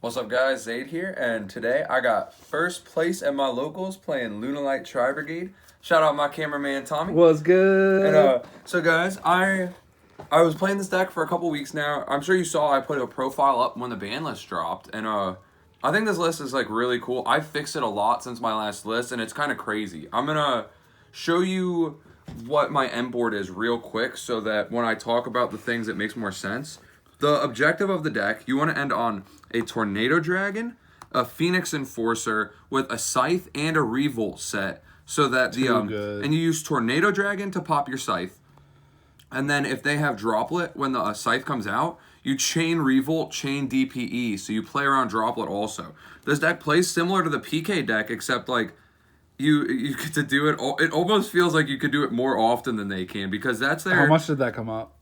What's up, guys? Zaid here, and today I got first place at my locals playing Lunalight Tri-Brigade. Shout out my cameraman Tommy. What's good? And so guys, I was playing this deck for a couple weeks now. I'm sure you saw I put a profile up when the ban list dropped, and I think this list is like really cool. I fixed it a lot since my last list, and it's kind of crazy. I'm gonna show you what my end board is real quick, so that when I talk about the things, it makes more sense. The objective of the deck, you want to end on a Tornado Dragon, a Phoenix Enforcer with a Scythe and a Revolt set, so that and you use Tornado Dragon to pop your Scythe. And then if they have Droplet, when the Scythe comes out, you chain Revolt, chain DPE, so you play around Droplet also. This deck plays similar to the PK deck, except like you get to do it. It almost feels like you could do it more often than they can, because that's their. How much did that come up?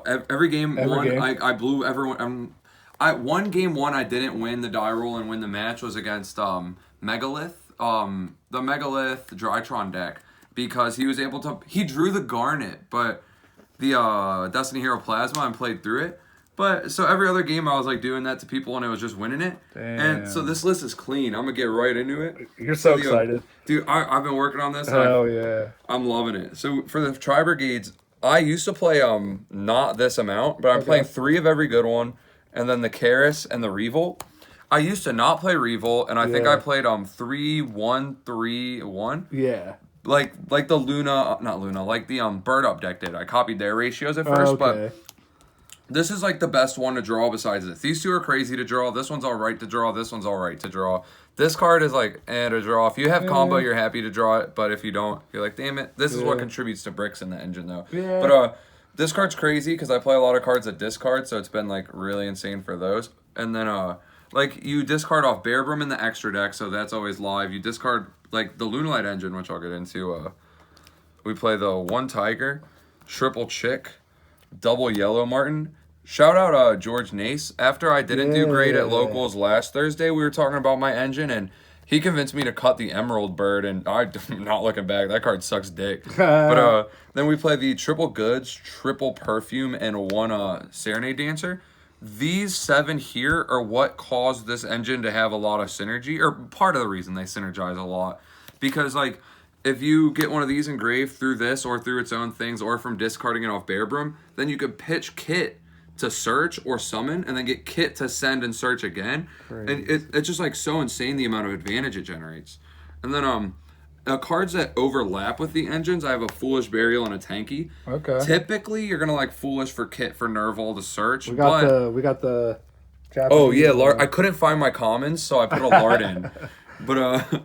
Every game. Game? I blew everyone. I won game one. I didn't win the die roll and win the match was against Megalith, the Megalith Drytron deck, because he was able to. He drew the Garnet, but the Destiny Hero Plasma, and played through it. But so every other game I was like doing that to people and it was just winning it. Damn. And so this list is clean. I'm gonna get right into it. You're so excited, dude. I've been working on this. Hell yeah! I'm loving it. So for the Tri-Brigades, I used to play not this amount, but I'm playing 3 of every good one, and then the Karis and the Revolt. I used to not play Revolt, and I think I played 3-1-3-1. Yeah. Like the not Luna, like the Bird Up deck did. I copied their ratios at first, but this is like the best one to draw besides this. These two are crazy to draw. This one's all right to draw. This one's all right to draw. This card is like, to draw. If you have combo, you're happy to draw it. But if you don't, you're like, damn it. This is what contributes to bricks in the engine, though. Yeah. But this card's crazy because I play a lot of cards that discard, so it's been like really insane for those. And then like you discard off Bearbrum in the extra deck, so that's always live. You discard like the Lunalight engine, which I'll get into. We play the 1 Tiger, triple Chick, double Yellow Martin. Shout out George Nace. After I didn't do great at locals last Thursday, we were talking about my engine, and he convinced me to cut the Emerald Bird, and I'm not looking back. That card sucks dick. But then we play the triple Goods, triple Perfume, and 1 Serenade Dancer. These 7 here are what caused this engine to have a lot of synergy, or part of the reason they synergize a lot. Because like, if you get one of these engraved through this or through its own things or from discarding it off Bearbrum, then you could pitch Kit to search or summon, and then get Kit to send and search again. Crazy. And it's just like so insane the amount of advantage it generates. And then cards that overlap with the engines, I have a Foolish Burial and a Tanky. Okay. Typically, you're gonna like Foolish for Kit for Nerval to search. We got the Japanese. Oh yeah, I couldn't find my commons, so I put a Lard in. But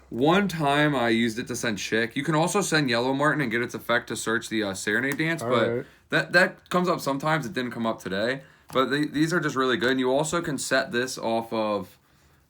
one time I used it to send Chick. You can also send Yellow Martin and get its effect to search the Serenade Dance, but that comes up sometimes. It didn't come up today. But these are just really good. And you also can set this off of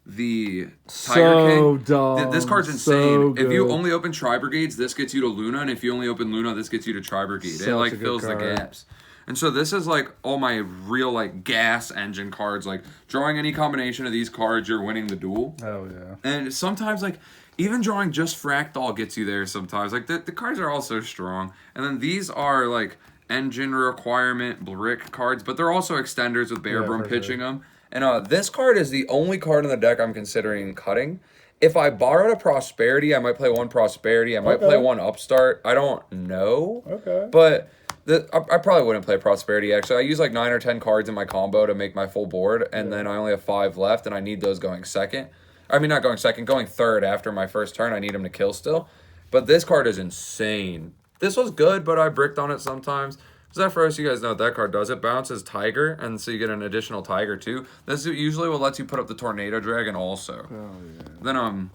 the Tiger King. Dumb. This card's insane. If you only open Tri-Brigades, this gets you to Luna, and if you only open Luna, this gets you to Tri-Brigade. It like fills the gaps. And so this is like all my real like gas engine cards. Like drawing any combination of these cards, you're winning the duel. Oh yeah. And sometimes like even drawing just Fractal gets you there sometimes. Like the cards are all so strong. And then these are like engine requirement brick cards, but they're also extenders with Bearbrum pitching them. And this card is the only card in the deck I'm considering cutting. If I borrowed a Prosperity, I might play 1 Prosperity. I might play 1 Upstart. I don't know. Okay. But I probably wouldn't play Prosperity, actually. I use like 9 or 10 cards in my combo to make my full board, and then I only have 5 left, and I need those going second. I mean, not going second, going third after my first turn. I need him to kill still. But this card is insane. This was good, but I bricked on it sometimes. Zephyros, you guys know what that card does. It bounces Tiger, and so you get an additional Tiger too. This usually what lets you put up the Tornado Dragon also. Oh, yeah. Then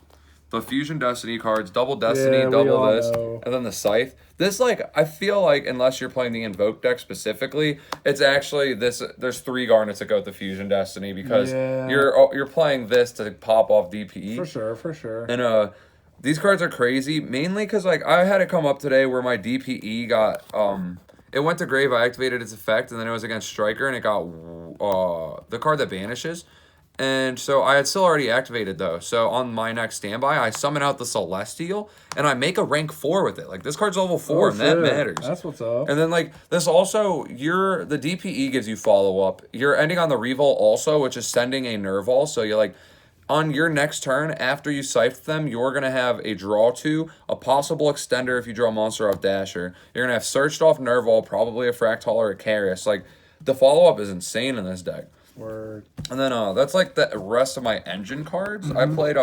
the Fusion Destiny cards, double Destiny, double this, and then the Scythe. This, like, I feel like, unless you're playing the Invoke deck specifically, it's actually this. There's 3 Garnets that go with the Fusion Destiny, because you're playing this to pop off DPE. For sure. And these cards are crazy, mainly because like I had it come up today where my DPE got it went to grave. I activated its effect, and then it was against Striker, and it got the card that banishes. And so I had still already activated those. So on my next standby, I summon out the Celestial and I make a rank 4 with it. Like this card's level 4 and that shit. matters. That's what's up. And then like this also, the DPE gives you follow up. You're ending on the Revolt also, which is sending a Nerval. So you're like, on your next turn, after you scythe them, you're going to have a draw 2, a possible extender if you draw a monster off Dasher. You're going to have searched off Nerval, probably a Fractal or a Carius. Like, the follow-up is insane in this deck. Word. And then that's like the rest of my engine cards. I played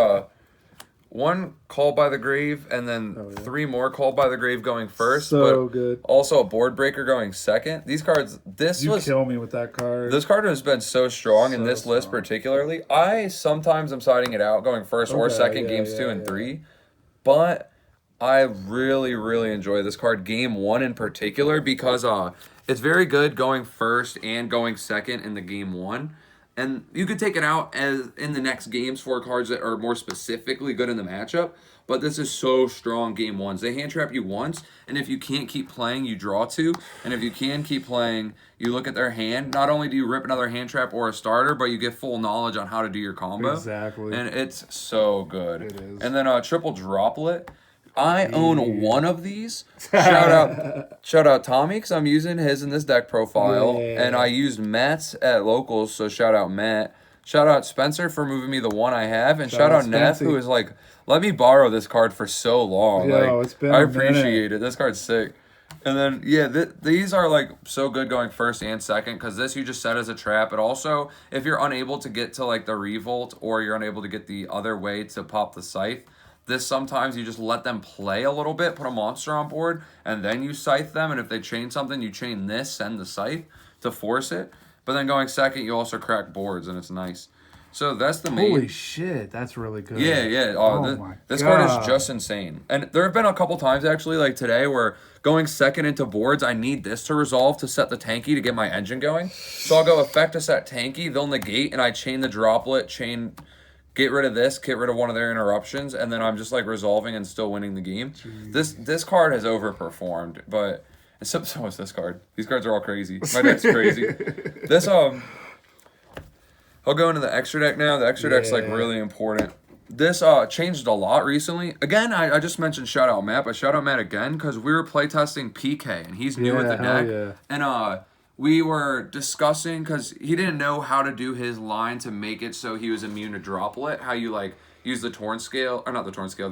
one Called by the Grave, and then 3 more Called by the Grave going first. So but good. Also a Board Breaker going second. These cards, You kill me with that card. this card has been so strong in So this list strong. particularly. I sometimes am siding it out going first or Okay, second, yeah, games yeah, 2 and yeah. 3. But I really, really enjoy this card, game 1 in particular, because it's very good going first and going second in the game 1. And you could take it out as in the next games for cards that are more specifically good in the matchup. But this is so strong game 1s. They hand trap you once, and if you can't keep playing, you draw 2. And if you can keep playing, you look at their hand. Not only do you rip another hand trap or a starter, but you get full knowledge on how to do your combo. Exactly. And it's so good. It is. And then triple droplet. I own one of these. Shout out Tommy, because I'm using his in this deck profile. Yeah. And I used Matt's at locals, so shout out Matt. Shout out Spencer for moving me the one I have. And shout out Neff, Spency. who is like, let me borrow this card for so long. Yo, like, it's been I a minute. appreciate it. This card's sick. And then, yeah, these are like so good going first and second, because this you just set as a trap. But also, if you're unable to get to like the Revolt, or you're unable to get the other way to pop the Scythe, this sometimes you just let them play a little bit, put a monster on board, and then you scythe them. And if they chain something, you chain this, send the Scythe to force it. But then going second, you also crack boards, and it's nice. So that's the main. Holy shit, that's really good. Yeah, yeah. My This card God. is just insane. And there have been a couple times, actually, like today, where going second into boards, I need this to resolve to set the tanky to get my engine going. So I'll go effect to set tanky, they'll negate, and I chain the droplet, get rid of this, get rid of one of their interruptions, and then I'm just like resolving and still winning the game. This card has overperformed, but so is this card. These cards are all crazy. My deck's crazy. This I'll go into the extra deck now. The extra deck's like really important. This changed a lot recently. Again, I just mentioned shout out Matt, but shout out Matt again, because we were playtesting PK and he's new at the hell deck. yeah. And we were discussing, because he didn't know how to do his line to make it so he was immune to droplet. How you like use the Torn Scale, or not the Torn Scale,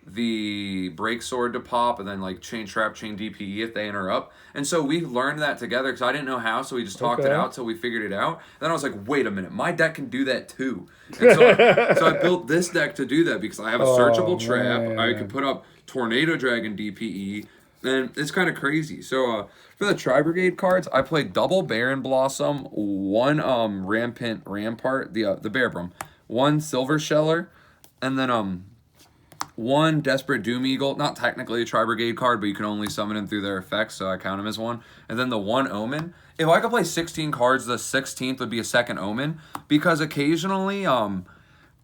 the Break Sword to pop, and then like chain trap, chain DPE if they interrupt. And so we learned that together, because I didn't know how, so we just talked it out till we figured it out. Then I was like, wait a minute, my deck can do that too. And so I built this deck to do that, because I have a searchable trap. man. I could put up Tornado Dragon DPE, and it's kind of crazy. So for the Tri-Brigade cards, I played double Baron Blossom, one Rampant Rampart, the Bear Brum, one Silver Sheller, and then one Desperate Doom Eagle, not technically a Tri-Brigade card, but you can only summon him through their effects, so I count him as one. And then the one Omen. If I could play 16 cards, the 16th would be a second Omen, because occasionally,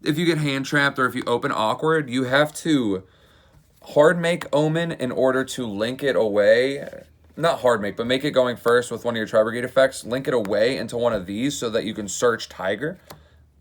if you get hand trapped or if you open awkward, you have to hard make Omen in order to link it away. Not hard make, but make it going first with one of your Tri-Brigade effects. Link it away into one of these so that you can search Tiger.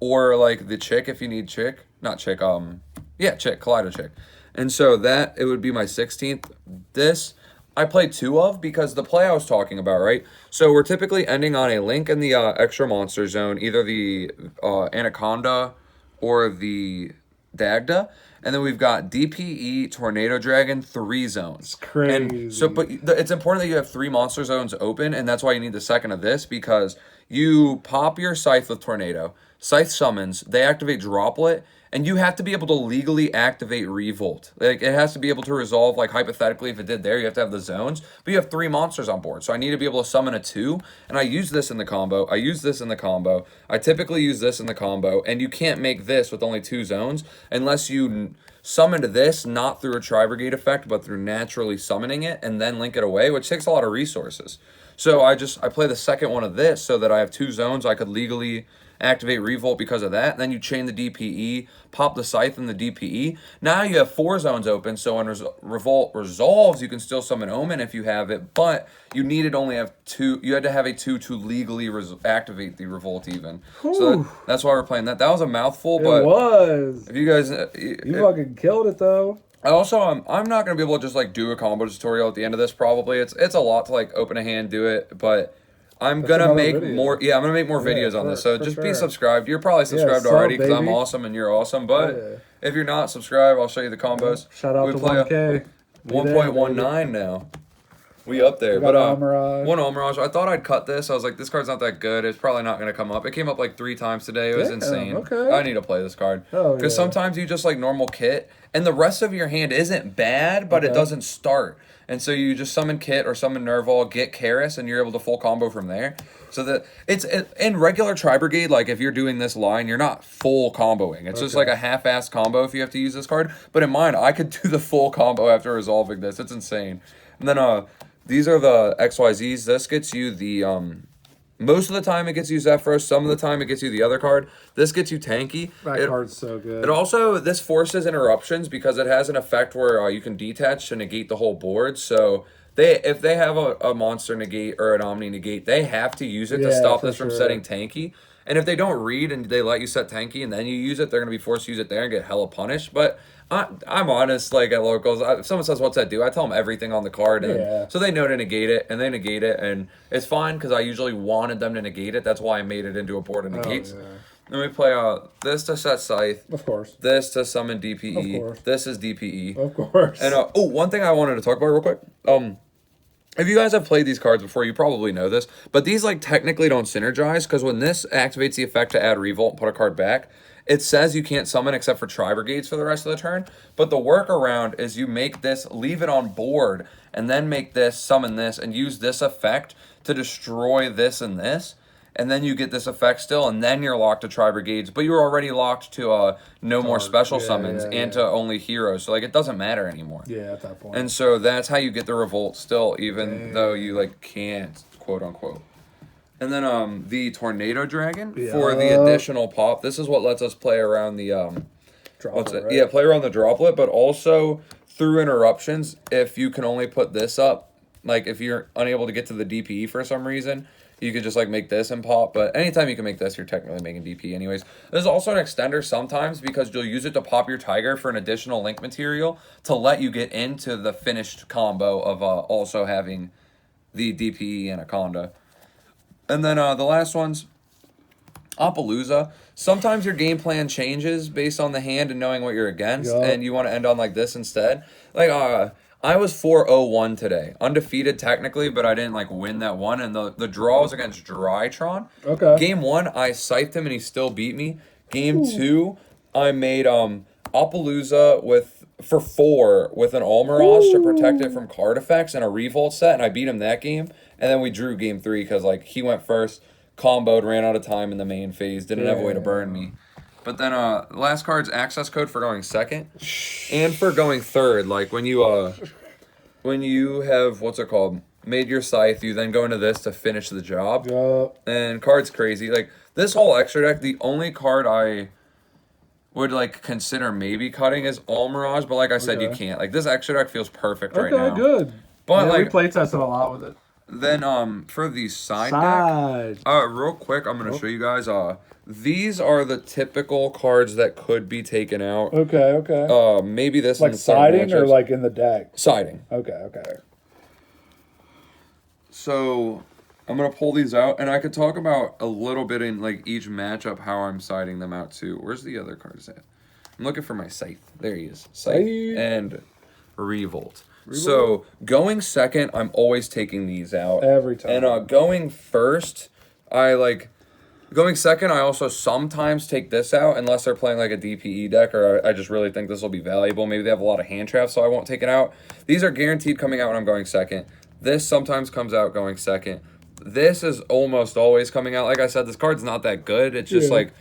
Or like the Chick if you need Chick. Not Chick, Chick, Kaleido Chick. And so that, it would be my 16th. This, I play 2 of, because the play I was talking about, right? So we're typically ending on a link in the extra monster zone, either the Anaconda or the Dagda. And then we've got DPE, Tornado Dragon, 3 zones. Crazy. And so, but it's important that you have 3 monster zones open, and that's why you need the second of this, because you pop your Scythe with Tornado, Scythe summons, they activate Droplet, and you have to be able to legally activate Revolt. Like, it has to be able to resolve, like, hypothetically, if it did there, you have to have the zones, but you have 3 monsters on board, so I need to be able to summon a 2, and I use this in the combo, I use this in the combo, I typically use this in the combo, and you can't make this with only 2 zones, unless you summon to this, not through a Tri-Brigade effect, but through naturally summoning it, and then link it away, which takes a lot of resources. So I play the second one of this, so that I have 2 zones I could legally activate Revolt because of that. Then you chain the DPE, pop the Scythe and the DPE. Now you have 4 zones open, so when Revolt resolves, you can still summon Omen if you have it, but you needed only have 2. You had to have a 2 to legally activate the Revolt even. So that's why we're playing that. That was a mouthful, but it was. if you guys, You fucking killed it though. also, I'm not gonna be able to just like do a combo tutorial at the end of this. Probably it's a lot to like open a hand, do it, but I'm gonna make video. more. Yeah, I'm gonna make more videos on this. So just be subscribed. You're probably subscribed sub, already because I'm baby. awesome and you're awesome. But if you're not subscribed, I'll show you the combos. Shout out we to play 1K. 1.19 now. We up there, but Almirage. one Almirage. I thought I'd cut this. I was like, this card's not that good. It's probably not gonna come up. It came up like 3 times today. It was insane. Okay. I need to play this card Oh, because sometimes you just like normal kit, and the rest of your hand isn't bad, but it doesn't start. And so you just summon Kit or summon Nerval, get Karis, and you're able to full combo from there. So that in regular Tri-Brigade, like if you're doing this line, you're not full comboing. It's just like a half-assed combo if you have to use this card. But in mine, I could do the full combo after resolving this. It's insane. And then these are the XYZs. This gets you the most of the time it gets you Zephyros. Some of the time it gets you the other card. This gets you tanky. That card's so good. It also, this forces interruptions because it has an effect where you can detach to negate the whole board. So if they have a monster negate or an Omni negate, they have to use it to stop this from setting tanky. And if they don't read and they let you set tanky and then you use it, they're going to be forced to use it there and get hella punished. But I'm honest, like at locals, if someone says, what's that do? I tell them everything on the card. And so they know to negate it, and they negate it. And it's fine because I usually wanted them to negate it. That's why I made it into a board of negates. Then we play this to set Scythe. Of course. This to summon DPE. Of course. This is DPE. Of course. And one thing I wanted to talk about real quick. If you guys have played these cards before, you probably know this, but these like technically don't synergize because when this activates the effect to add Revolt and put a card back, it says you can't summon except for Tri-Brigades for the rest of the turn. But the workaround is you make this, leave it on board, and then make this, summon this, and use this effect to destroy this and this. And then you get this effect still, and then you're locked to Tri-Brigades. But you're already locked to no more special summons and to only heroes. So like it doesn't matter anymore. Yeah, at that point. And so that's how you get the Revolt still, even though you like can't, quote unquote. And then the Tornado Dragon for the additional pop. This is what lets us play around the Droplet, right? Yeah, play around the droplet, but also through interruptions, if you can only put this up, like if you're unable to get to the DPE for some reason, you could just like make this and pop. But anytime you can make this, you're technically making DP anyways. There's also an extender sometimes because you'll use it to pop your Tiger for an additional link material to let you get into the finished combo of also having the DPE Anaconda. And then the last one's Appaloosa. Sometimes your game plan changes based on the hand and knowing what you're against, and you want to end on like this instead. Like I was 4-0-1 today. Undefeated technically, but I didn't like win that one. And the draw was against Drytron. Okay. Game 1, I scythed him and he still beat me. Game 2, I made Appaloosa for 4 with an Almirage to protect it from card effects and a Revolt set, and I beat him that game. And then we drew game 3 because like he went first, comboed, ran out of time in the main phase, didn't have a way to burn me. But then the last card's access code for going second and for going third. Like when you have, what's it called, made your scythe, you then go into this to finish the job. And card's crazy. Like this whole extra deck, the only card I would like consider maybe cutting is Almirage, but like I said, you can't. Like this extra deck feels perfect right now. Okay, good. But yeah, like we play tested a lot with it. Then for the side deck, real quick, I'm gonna show you guys. These are the typical cards that could be taken out. Okay. Maybe this like in siding or like in the deck. Siding. Okay. So I'm gonna pull these out, and I could talk about a little bit in like each matchup how I'm siding them out too. Where's the other cards at? I'm looking for my Scythe. There he is. Scythe and Revolt. So going second, I'm always taking these out every time. And going first, going second. I also sometimes take this out unless they're playing like a DPE deck, or I just really think this will be valuable. Maybe they have a lot of hand traps, so I won't take it out. These are guaranteed coming out when I'm going second. This sometimes comes out going second. This is almost always coming out. Like I said, this card's not that good. It's just like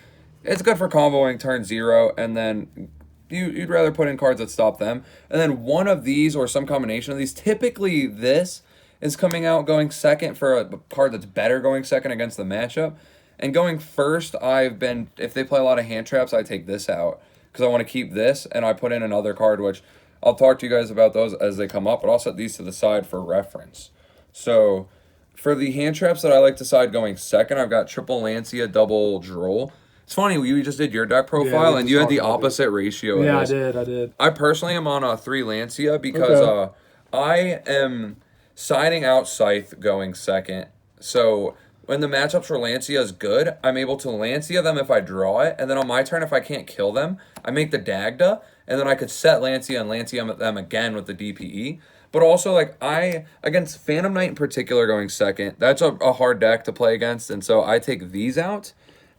it's good for comboing turn 0, and then you'd rather put in cards that stop them. And then one of these or some combination of these, typically this is coming out going second for a card that's better going second against the matchup. And going first, if they play a lot of hand traps, I take this out because I want to keep this, and I put in another card, which I'll talk to you guys about those as they come up, but I'll set these to the side for reference. So for the hand traps that I like to side going second, I've got triple Lancia, double Droll. It's funny, you just did your deck profile, and you had the opposite ratio. Yeah, I did. I personally am on a 3 Lancia because I am siding out Scythe going second. So when the matchups for Lancia is good, I'm able to Lancia them if I draw it, and then on my turn, if I can't kill them, I make the Dagda, and then I could set Lancia and Lancia them again with the DPE. But also, like, against Phantom Knight in particular going second, that's a hard deck to play against, and so I take these out.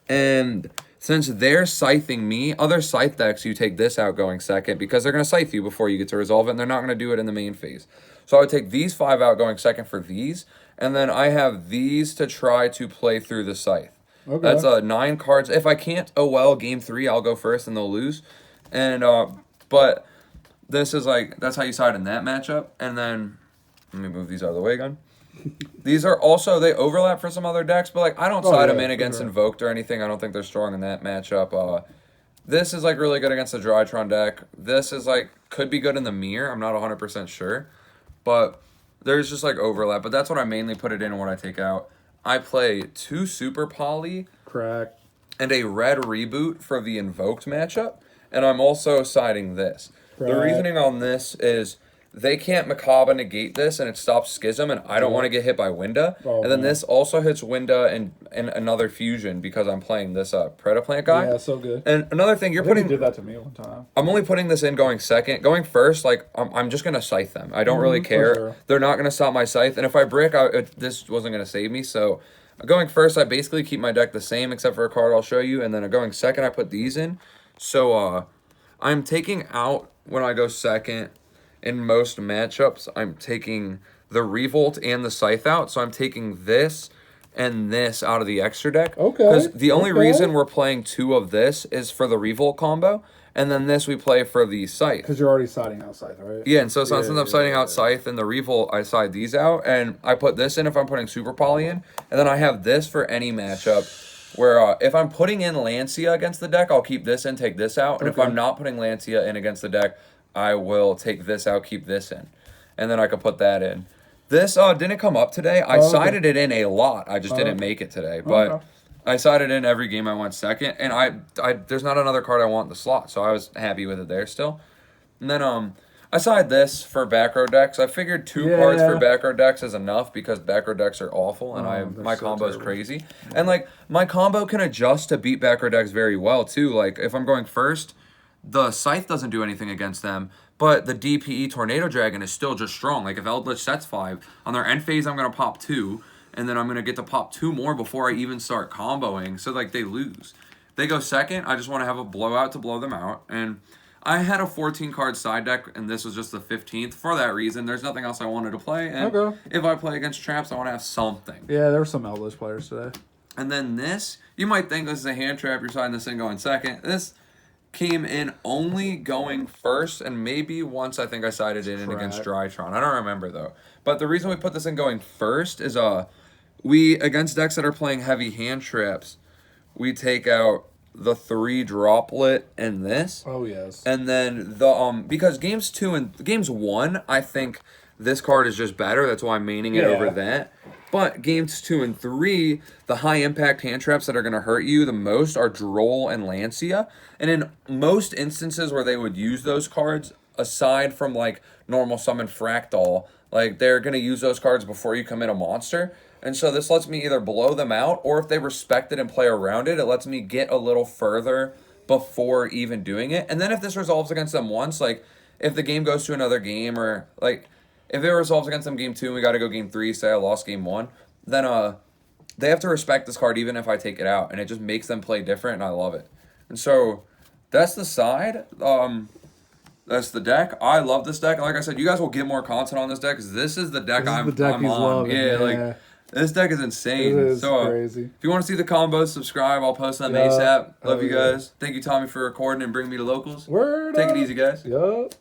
And since they're scything me, other scythe decks, you take this out going second because they're going to scythe you before you get to resolve it, and they're not going to do it in the main phase. So I would take these 5 out going second for these, and then I have these to try to play through the scythe. Okay. That's 9 cards. If I can't, oh well, game 3, I'll go first and they'll lose. And but this is like, that's how you side in that matchup. And then, let me move these out of the way again. These are also, they overlap for some other decks, but like I don't side them in against Invoked or anything. I don't think they're strong in that matchup. This is like really good against the Drytron deck. This is like, could be good in the Mirror. I'm not 100% sure. But there's just like overlap. But that's what I mainly put it in and what I take out. I play 2 Super Poly. Crack. And a red Reboot for the Invoked matchup. And I'm also siding this. Crack. The reasoning on this is they can't Macabre negate this, and it stops Schism, and I don't want to get hit by Winda. Oh, and then this also hits Winda and another fusion because I'm playing this Predaplant guy. Yeah, so good. And another thing, you did that to me one time. I'm only putting this in going second. Going first, like, I'm just going to scythe them. I don't really care. Sure. They're not going to stop my scythe. And if I brick, this wasn't going to save me. So going first, I basically keep my deck the same except for a card I'll show you. And then going second, I put these in. So I'm taking out, when I go second, in most matchups, I'm taking the Revolt and the Scythe out. So I'm taking this and this out of the extra deck. Okay. Because the only reason we're playing 2 of this is for the Revolt combo. And then this we play for the Scythe. Because you're already siding out Scythe, right? Yeah, and so since I'm siding out Scythe and the Revolt, I side these out. And I put this in if I'm putting Super Poly in. And then I have this for any matchup. Where if I'm putting in Lancia against the deck, I'll keep this in, take this out. And if I'm not putting Lancia in against the deck, I will take this out, keep this in. And then I can put that in. This didn't come up today. I sided it in a lot. I just didn't make it today. But I sided in every game I went second. And I there's not another card I want in the slot. So I was happy with it there still. And then I sided this for back row decks. I figured 2 cards for back row decks is enough because back row decks are awful. And my combo is crazy. And like my combo can adjust to beat back row decks very well too. Like if I'm going first, the Scythe doesn't do anything against them, but the DPE Tornado Dragon is still just strong. Like, if Eldritch sets 5, on their end phase, I'm going to pop 2, and then I'm going to get to pop 2 more before I even start comboing, so, like, they lose. They go second, I just want to have a blowout to blow them out, and I had a 14-card side deck, and this was just the 15th. For that reason, there's nothing else I wanted to play, and if I play against traps, I want to have something. Yeah, there were some Eldritch players today. And then this, you might think this is a hand trap, you're siding this in going second. This came in only going first, and maybe once I think I sided in against Drytron. I don't remember, though. But the reason we put this in going first is we, against decks that are playing heavy hand traps, we take out the 3 Droplet and this. Oh, yes. And then the, because games 1, I think this card is just better. That's why I'm maining it over that. But games 2 and 3, the high impact hand traps that are going to hurt you the most are Droll and Lancia. And in most instances where they would use those cards, aside from like normal summon Fractal, like they're going to use those cards before you commit a monster. And so this lets me either blow them out, or if they respect it and play around it, it lets me get a little further before even doing it. And then if this resolves against them once, like if the game goes to another game, or like if it resolves against them game 2 and we got to go game 3, say I lost game 1, then they have to respect this card even if I take it out, and it just makes them play different, and I love it. And so that's the side. That's the deck. I love this deck. Like I said, you guys will get more content on this deck because this is the deck I'm on. Loving. Yeah, like this deck is insane. It is crazy. If you want to see the combos, subscribe. I'll post them ASAP. Love you guys. Thank you, Tommy, for recording and bringing me to locals. Word Take up. it easy, guys. Yup.